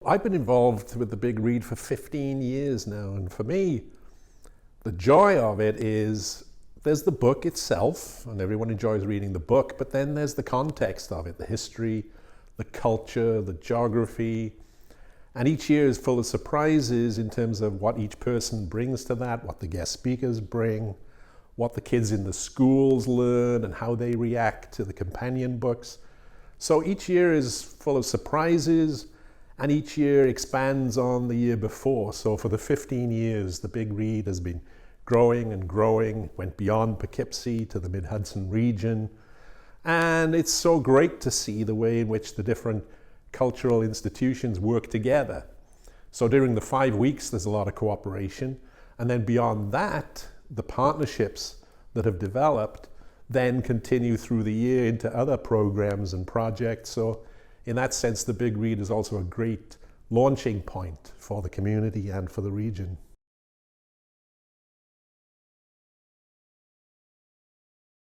I've been involved with the Big Read for 15 years now, and for me, the joy of it is there's the book itself, and everyone enjoys reading the book, but then there's the context of it, the history, the culture, the geography, and each year is full of surprises in terms of what each person brings to that, what the guest speakers bring, what the kids in the schools learn, and how they react to the companion books. So each year is full of surprises, and each year expands on the year before. So for the 15 years, the Big Read has been growing and growing, went beyond Poughkeepsie to the Mid-Hudson region. And it's so great to see the way in which the different cultural institutions work together. So during the 5 weeks, there's a lot of cooperation. And then beyond that, the partnerships that have developed then continue through the year into other programs and projects. So in that sense, the Big Read is also a great launching point for the community and for the region.